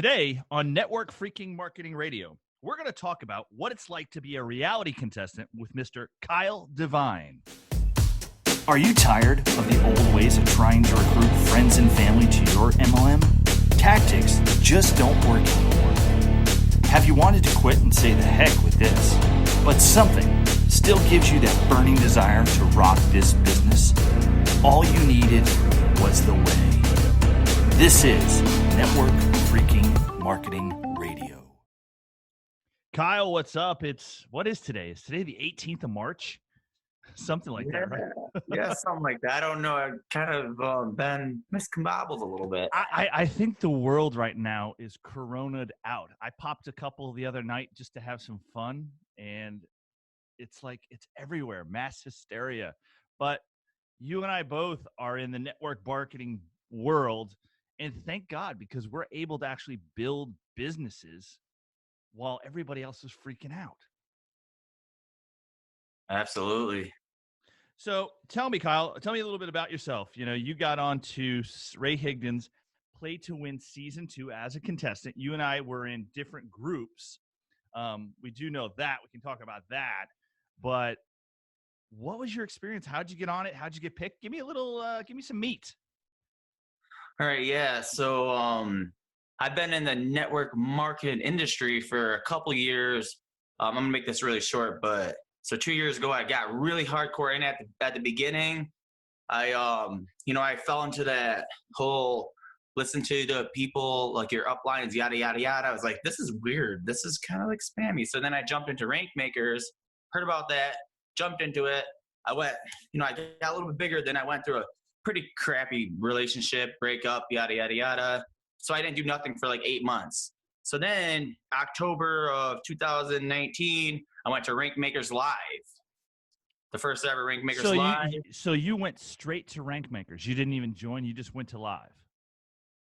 Today on Network Freaking Marketing Radio, we're going to talk about what it's like to be a reality contestant with Mr. Kyle Devine. Are you tired of the old ways of trying to recruit friends and family to your MLM? Tactics just don't work anymore. Have you wanted to quit and say the heck with this, but something still gives you that burning desire to rock this business? All you needed was the way. This is Network Freaking Marketing Radio. Kyle, what's up? What is today? Is today the 18th of March? Something like that, right? Yeah, something like that. I don't know. I've kind of been miscombobbled a little bit. I think the world right now is corona'd out. I popped a couple the other night just to have some fun, and it's like it's everywhere, mass hysteria. But you and I both are in the network marketing world, and thank God, because we're able to actually build businesses while everybody else is freaking out. Absolutely. So tell me, Kyle, tell me a little bit about yourself. You know, you got on to Ray Higdon's Play to Win Season 2 as a contestant. You and I were in different groups. We do know that. We can talk about that. But what was your experience? How'd you get on it? How'd you get picked? Give me some meat. All right. Yeah. So I've been in the network marketing industry for a couple years. I'm going to make this really short, but so 2 years ago, I got really hardcore in at the beginning. I fell into that whole listen to the people, like your uplines, yada, yada, yada. I was like, this is weird. This is kind of like spammy. So then I jumped into Rank Makers, heard about that, jumped into it. I got a little bit bigger. Then I went through a pretty crappy relationship, breakup, yada, yada, yada. So I didn't do nothing for like 8 months. So then October of 2019, I went to Rank Makers Live, the first ever Rank Makers Live. So you went straight to Rank Makers. You didn't even join. You just went to live.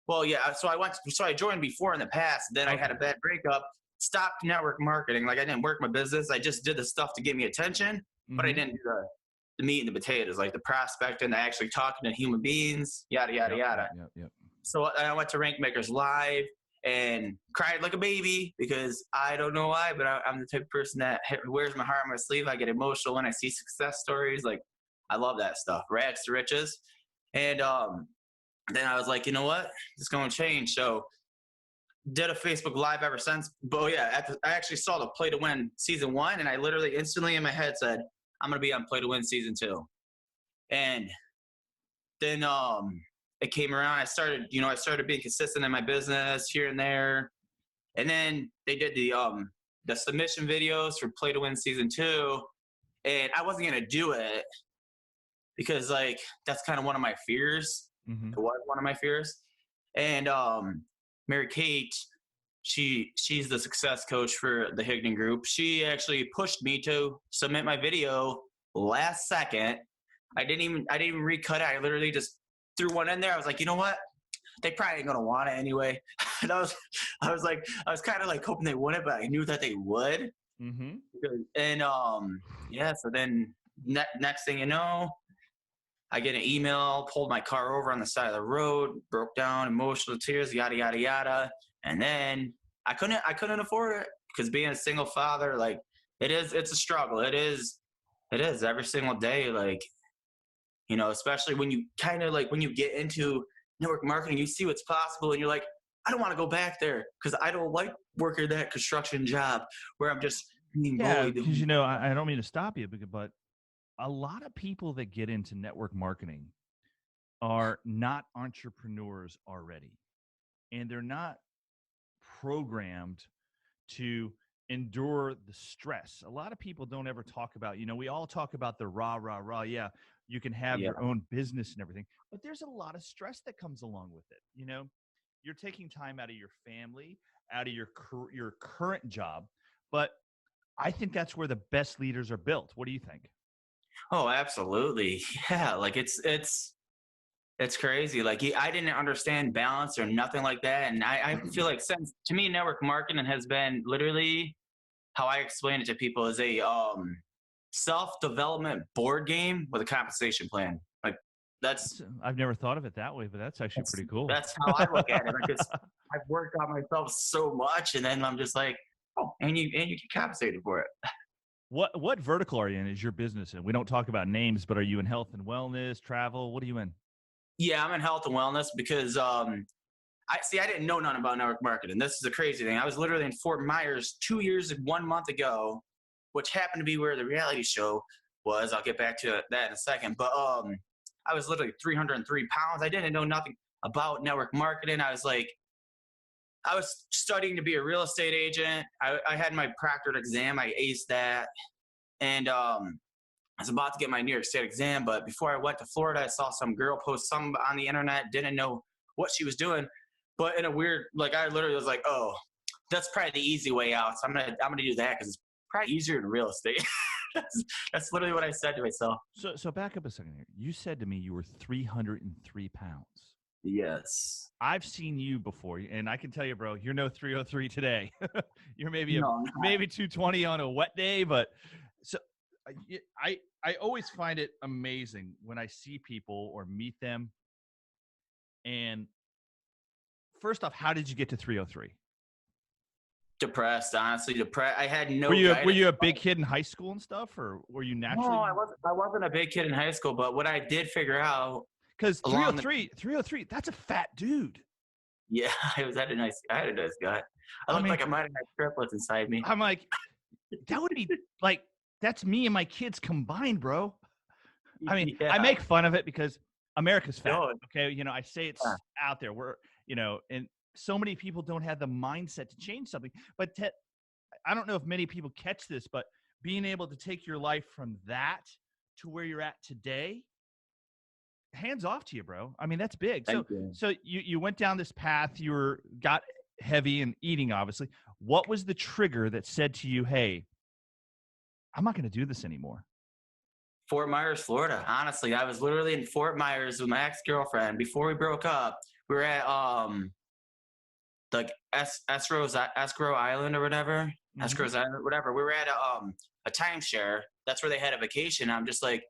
Well, yeah. So I joined before in the past. Then I had a bad breakup, stopped network marketing. Like I didn't work my business. I just did the stuff to get me attention, but I didn't do the meat and the potatoes, like the prospecting, the actually talking to human beings, yada, yada, yada. Yep. So I went to Rank Makers Live and cried like a baby because I don't know why, but I'm the type of person that wears my heart on my sleeve. I get emotional when I see success stories. Like, I love that stuff, rags to riches. And then I was like, you know what? It's going to change. So did a Facebook Live ever since. But yeah, I actually saw the Play to Win Season 1, and I literally instantly in my head said, I'm going to be on Play to Win Season 2. And then it came around. I started being consistent in my business here and there. And then they did the submission videos for Play to Win Season 2. And I wasn't going to do it because like, that's kind of one of my fears. Mm-hmm. It was one of my fears. And Mary Kate, she's the success coach for the Higdon group. She actually pushed me to submit my video last second. I didn't even recut it. I literally just threw one in there. I was like, you know what? They probably ain't gonna want it anyway. And I was kind of like hoping they wouldn't, but I knew that they would. Mm-hmm. And so then next thing you know, I get an email, pulled my car over on the side of the road, broke down, emotional tears, yada, yada, yada. And then I couldn't afford it because being a single father, like it's a struggle. It is every single day. Like, you know, especially when you when you get into network marketing, you see what's possible and you're like, I don't want to go back there because I don't like working that construction job where I'm just being bullied. Because, I don't mean to stop you, but a lot of people that get into network marketing are not entrepreneurs already, and they're not programmed to endure the stress. A lot of people don't ever talk about, we all talk about the rah. Yeah, you can have your own business and everything, but there's a lot of stress that comes along with it. You're taking time out of your family, out of your current job, but I think that's where the best leaders are built. What do you think? Oh, absolutely. Yeah. Like it's crazy. Like I didn't understand balance or nothing like that. And I feel like since to me, network marketing has been literally how I explain it to people is a self-development board game with a compensation plan. Like That's I've never thought of it that way, but that's actually that's pretty cool. that's how I look at it. Because I've worked on myself so much, and then I'm just like, oh, and you get compensated for it. What vertical are you in? Is your business in? We don't talk about names, but are you in health and wellness, travel? What are you in? Yeah, I'm in health and wellness because I didn't know nothing about network marketing. This is the crazy thing. I was literally in Fort Myers 2 years and 1 month ago, which happened to be where the reality show was. I'll get back to that in a second. But I was literally 303 pounds. I didn't know nothing about network marketing. I was studying to be a real estate agent. I had my proctored exam. I aced that. And I was about to get my New York State exam. But before I went to Florida, I saw some girl post something on the internet, didn't know what she was doing. But in a weird, like, I literally was like, oh, that's probably the easy way out. So I'm gonna do that because it's probably easier than real estate. That's literally what I said to myself. So back up a second here. You said to me you were 303 pounds. Yes. I've seen you before, and I can tell you, bro, you're no 303 today. You're maybe No, maybe 220 on a wet day, but so I always find it amazing when I see people or meet them. And first off, how did you get to 303? depressed, honestly. Depressed. I had no. Were you guidance. a big kid in high school and stuff, or were you naturally? No, I wasn't a big kid in high school, but what I did figure out, Because 303, that's a fat dude. yeah, I had a nice gut. I looked like I might have had triplets inside me. I'm like, that would be like, that's me and my kids combined, bro. I mean, Yeah. I make fun of it because America's fat. No. Okay. You know, I say it's out there. We're, and so many people don't have the mindset to change something. But I don't know if many people catch this, but being able to take your life from that to where you're at today, hands off to you, bro. I mean, that's big. So you went down this path, got heavy and eating, obviously. What was the trigger that said to you, hey, I'm not going to do this anymore? Fort Myers, Florida. Honestly, I was literally in Fort Myers with my ex-girlfriend. Before we broke up, we were at like Escrow Island or whatever. Mm-hmm. Escrow's Island, whatever. We were at a timeshare. That's where they had a vacation. I'm just like,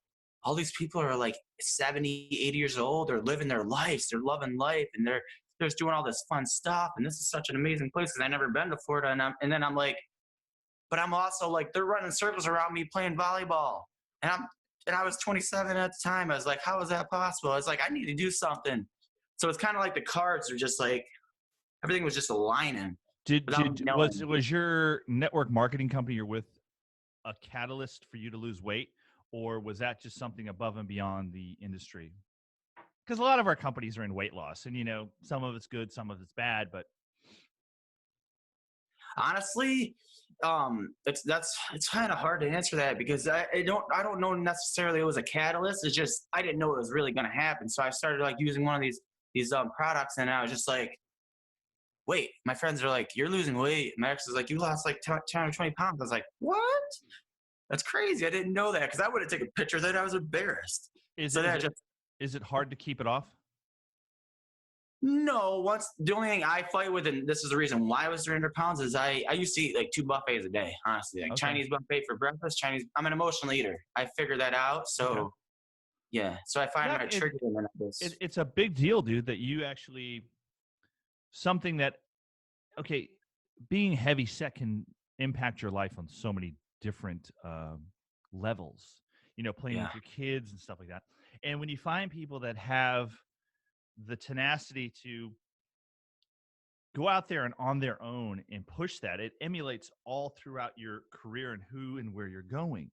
all these people are like 70, 80 years old. They're living their lives. They're loving life, and they're just doing all this fun stuff. And this is such an amazing place because I've never been to Florida. And then I'm like, but I'm also like, they're running circles around me playing volleyball. And I was 27 at the time. I was like, how is that possible? I was like, I need to do something. So it's kind of like the cards are just like, everything was just aligning. Was your network marketing company you're with a catalyst for you to lose weight, or was that just something above and beyond the industry? Because a lot of our companies are in weight loss, and some of it's good, some of it's bad, but honestly, it's kind of hard to answer that because I don't know necessarily it was a catalyst. It's just I didn't know it was really going to happen. So I started like using one of these products, and I was just like, wait, my friends are like, you're losing weight. My ex is like, you lost like 10 or 20 pounds. I was like, what? That's crazy. I didn't know that because I would have taken a picture of that. I was embarrassed. Is it hard to keep it off? No, the only thing I fight with, and this is the reason why I was 300 pounds, is I used to eat like 2 buffets a day, honestly. Like Chinese buffet for breakfast, I'm an emotional eater. I figured that out. So, yeah. So I find my trigger in this. It's a big deal, dude, that you actually, something that, being heavy set can impact your life on so many different levels, playing with your kids and stuff like that. And when you find people that have the tenacity to go out there and on their own and push that, it emulates all throughout your career and who and where you're going,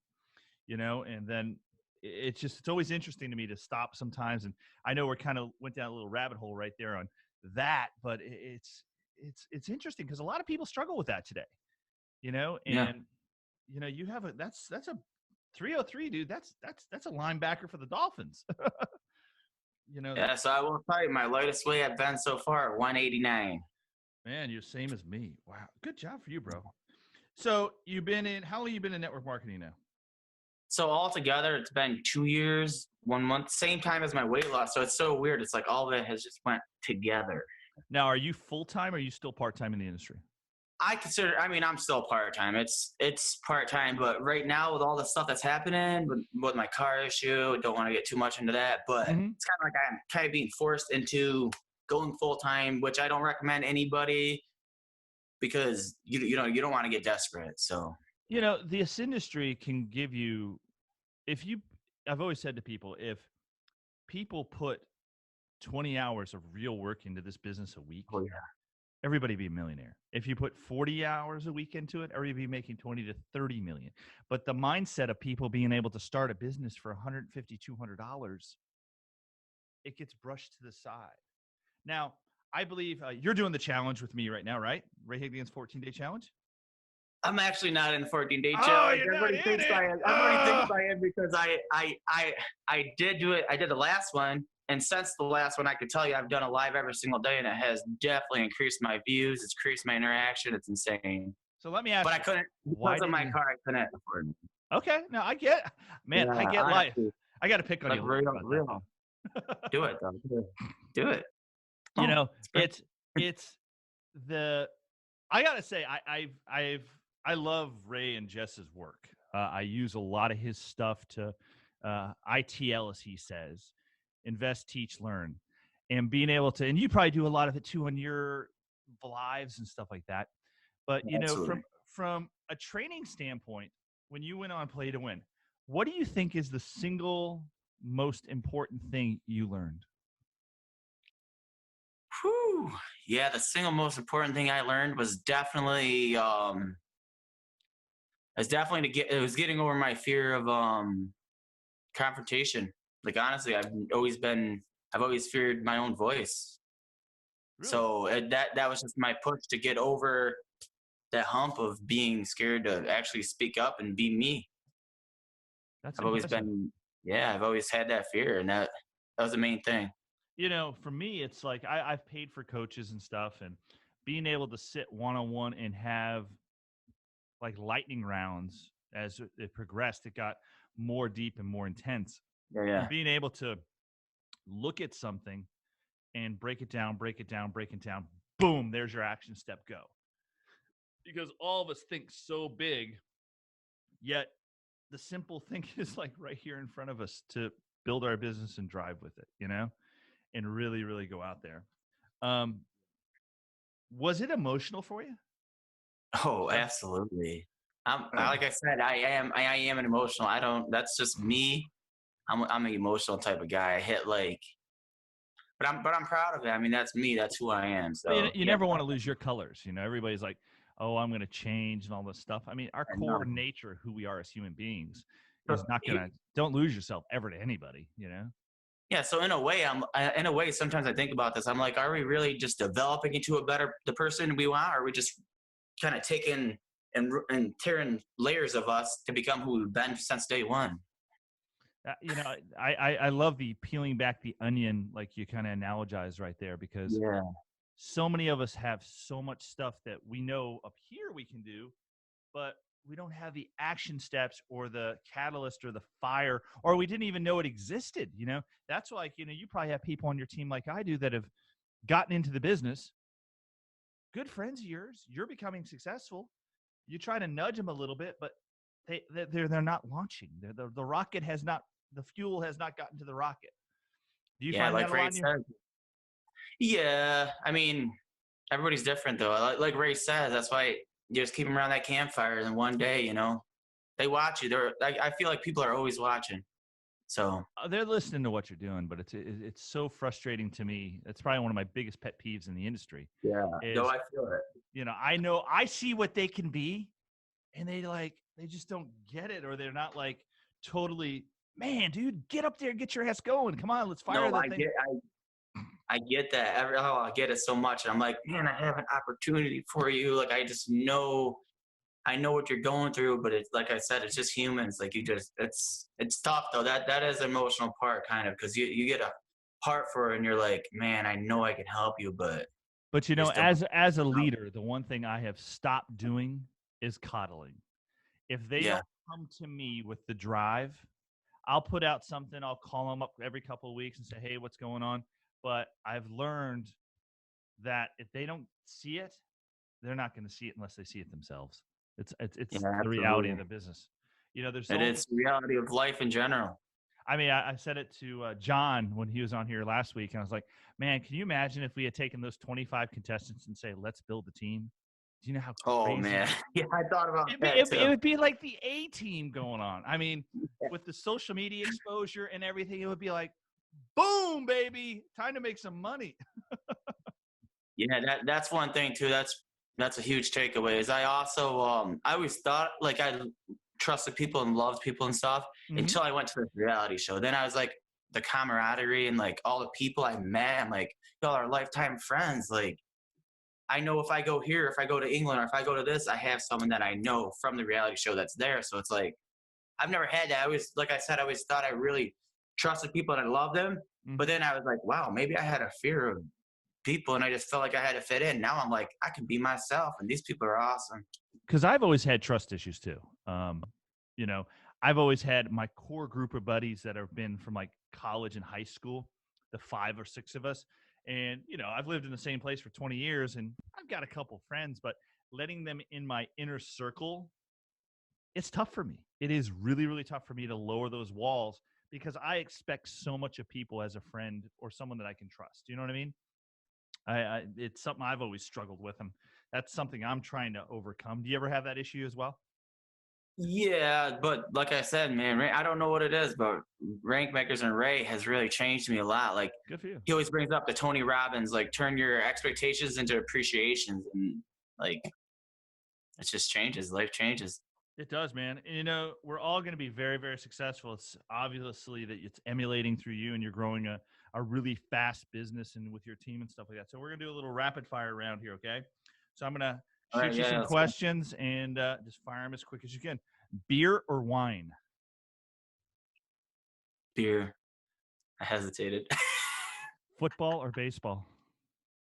and then it's always interesting to me to stop sometimes. And I know we're kind of went down a little rabbit hole right there on that, but it's interesting because a lot of people struggle with that today, you have that's a 303, dude. That's a linebacker for the Dolphins. Yeah, so I will tell you, my lightest weight I've been so far, 189. Man, you're the same as me. Wow. Good job for you, bro. So how long have you been in network marketing now? So altogether, it's been 2 years, 1 month, same time as my weight loss. So it's so weird. It's like all of it has just went together. Now, are you full-time or are you still part-time in the industry? I'm still part-time. It's part-time, but right now with all the stuff that's happening with my car issue, don't want to get too much into that, but Mm-hmm. it's kind of like I'm kind of being forced into going full-time, which I don't recommend anybody because you don't want to get desperate. So This industry can give you, if you, I've always said to people, if people put 20 hours of real work into this business a week, oh yeah. everybody be a millionaire. If you put 40 hours a week into it, everybody be making 20 to 30 million. But the mindset of people being able to start a business for $150, $200, it gets brushed to the side. Now, I believe you're doing the challenge with me right now, right? Ray Higdon's 14-day challenge. I'm actually not in the 14-day Oh, challenge. you're not Everybody in thinks it. I am. Everybody thinks I am because I did do it. I did the last one, and since the last one, I could tell you I've done a live every single day, and it has definitely increased my views. It's increased my interaction. It's insane. So let me ask But I you, couldn't why because of didn't my you? car. I couldn't afford it. Okay, no, I get, man, I Yeah, get life. honestly, I got to pick on like you a little bit real, about that, real. though. Do it, though. Do it. you Oh, know, it's great. it's the. I gotta say, I love Ray and Jess's work. I use a lot of his stuff to ITL, as he says, invest, teach, learn, and being able to. And you probably do a lot of it too on your lives and stuff like that. But Absolutely. from a training standpoint, when you went on Play to Win, what do you think is the single most important thing you learned? Whew. Yeah, the single most important thing I learned was definitely getting over my fear of confrontation. Like honestly, I've always feared my own voice. Really? So that was just my push to get over that hump of being scared to actually speak up and be me. That's I've always impressive. been, yeah, I've always had that fear, and that was the main thing. For me, it's like I've paid for coaches and stuff, and being able to sit one on one and have like lightning rounds as it progressed, it got more deep and more intense. Yeah, And yeah, being able to look at something and break it down, break it down, break it down, boom, there's your action step, go. Because all of us think so big, yet the simple thing is like right here in front of us to build our business and drive with it, and really, really go out there. Um, was it emotional for you? oh, So, absolutely. Like I said, I am an emotional. I don't. That's just me. I'm an emotional type of guy. I hit like, but I'm proud of it. I mean, that's me. That's who I am. but So you yeah, never want to lose your colors. Everybody's like, oh, I'm going to change and all this stuff. I mean, our I know. core nature, who we are as human beings, is not going to, don't lose yourself ever to anybody. Yeah, so in a way, sometimes I think about this. I'm like, are we really just developing into the person we want? Or are we just kind of taking and tearing layers of us to become who we've been since day one? I love the peeling back the onion, like you kind of analogize right there, because Yeah, so many of us have so much stuff that we know up here we can do, but we don't have the action steps or the catalyst or the fire, or we didn't even know it existed. That's like, you probably have people on your team like I do that have gotten into the business, good friends of yours, you're becoming successful. You try to nudge them a little bit, but they're not launching. The rocket has not, the fuel has not gotten to the rocket. Do you yeah, find that like a lot Ray in your? said. Yeah, I mean, everybody's different though. Like Ray says, that's why you just keep them around that campfire, and one day, they watch you. I feel like people are always watching. So They're listening to what you're doing, but it's so frustrating to me. It's probably one of my biggest pet peeves in the industry. yeah, no, Is I feel it. I know I see what they can be, and they just don't get it, or they're not like totally. Man, dude, get up there, get your ass going. Come on, let's fire No, that thing. I get that. I get it so much. And I'm like, man, I have an opportunity for you. Like, I know what you're going through, but it's like I said, it's just humans. Like it's tough though. That is the emotional part kind of, because you get a heart for it and you're like, man, I know I can help you, but But I just don't as a know. leader, the one thing I have stopped doing is coddling. If they Yeah. don't come to me with the drive, I'll put out something. I'll call them up every couple of weeks and say, "Hey, what's going on?" But I've learned that if they don't see it, they're not going to see it unless they see it themselves. It's Yeah, the reality of absolutely. the business. There's It is the reality of life in general. I mean, I said it to John when he was on here last week, and I was like, man, can you imagine if we had taken those 25 contestants and say, let's build a team? Do you know how Oh crazy? man, yeah, I thought about that It too. would be like the A team going on. I mean, with the social media exposure and everything, it would be like, boom, baby, time to make some money. Yeah, that's one thing too. That's a huge takeaway. Is I also I always thought like I trusted people and loved people and stuff until I went to this reality show. Then I was like the camaraderie and like all the people I met. I'm like, y'all are lifetime friends. Like I know if I go here, if I go to England, or if I go to this, I have someone that I know from the reality show that's there. So it's like I've never had that. I always, like I said, I always thought I really trusted people and I loved them. But then I was like, wow, maybe I had a fear of people and I just felt like I had to fit in. Now I'm like, I can be myself and these people are awesome. Because I've always had trust issues too. I've always had my core group of buddies that have been from like college and high school, the 5 or 6 of us. And, I've lived in the same place for 20 years and I've got a couple friends, but letting them in my inner circle, it's tough for me. It is really, really tough for me to lower those walls because I expect so much of people as a friend or someone that I can trust. You know what I mean? It's something I've always struggled with, and that's something I'm trying to overcome. Do you ever have that issue as well? Yeah, but like I said, man, I don't know what it is, but Rank Makers and Ray has really changed me a lot. Like, good for you. He always brings up the Tony Robbins, like turn your expectations into appreciations, and like it just changes. Life changes. It does, man. And, we're all going to be very, very successful. It's obviously that it's emulating through you and you're growing a really fast business and with your team and stuff like that. So we're going to do a little rapid fire round here, okay? So I'm going to shoot you some questions and just fire them as quick as you can. Beer or wine? Beer. I hesitated. Football or baseball?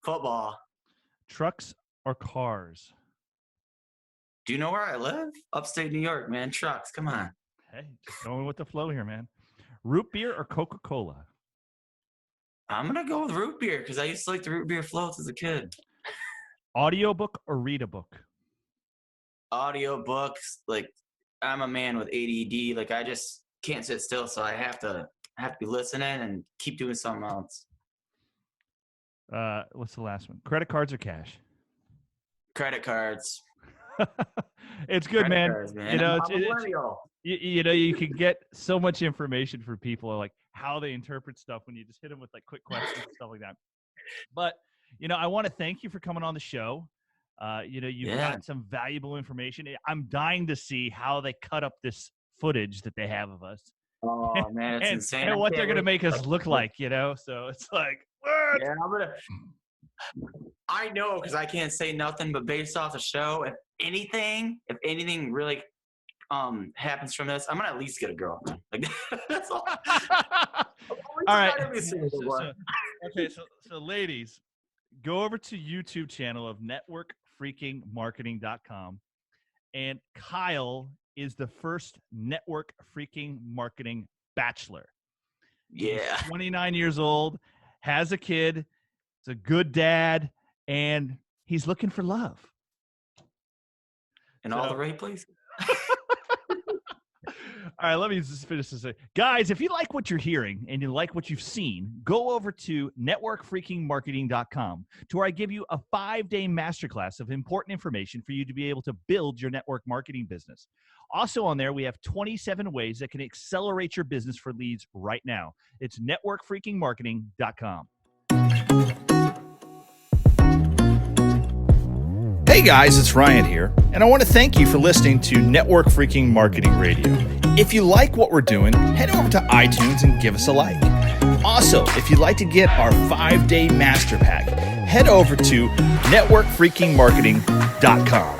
Football. Trucks or cars? Do you know where I live? Upstate New York, man. Trucks. Come on. Hey, just going with the flow here, man. Root beer or Coca-Cola? I'm going to go with root beer because I used to like the root beer floats as a kid. Audiobook or read a book? Audio books. Like, I'm a man with ADD. Like, I just can't sit still, so I have to be listening and keep doing something else. What's the last one? Credit cards or cash? Credit cards. It's good, man. Cards, man. You can get so much information for people, like how they interpret stuff when you just hit them with like quick questions and stuff like that. But I want to thank you for coming on the show. You've got some valuable information. I'm dying to see how they cut up this footage that they have of us. Oh man, it's insane! And what they're gonna make us look like, So it's like, what? Yeah, I know because I can't say nothing, but based off the show, if anything really happens from this, I'm gonna at least get a girl. Like that's all. All right. So ladies, go over to YouTube channel of networkfreakingmarketing.com, and Kyle is the first network freaking marketing bachelor. Yeah. He's 29 years old, has a kid, is a good dad, and he's looking for love. In all the right places. All right, let me just finish this. Guys, if you like what you're hearing and you like what you've seen, go over to networkfreakingmarketing.com to where I give you a 5-day masterclass of important information for you to be able to build your network marketing business. Also on there, we have 27 ways that can accelerate your business for leads right now. It's networkfreakingmarketing.com. Hey guys, it's Ryan here, and I want to thank you for listening to Network Freaking Marketing Radio. If you like what we're doing, head over to iTunes and give us a like. Also, if you'd like to get our 5-day master pack, head over to networkfreakingmarketing.com.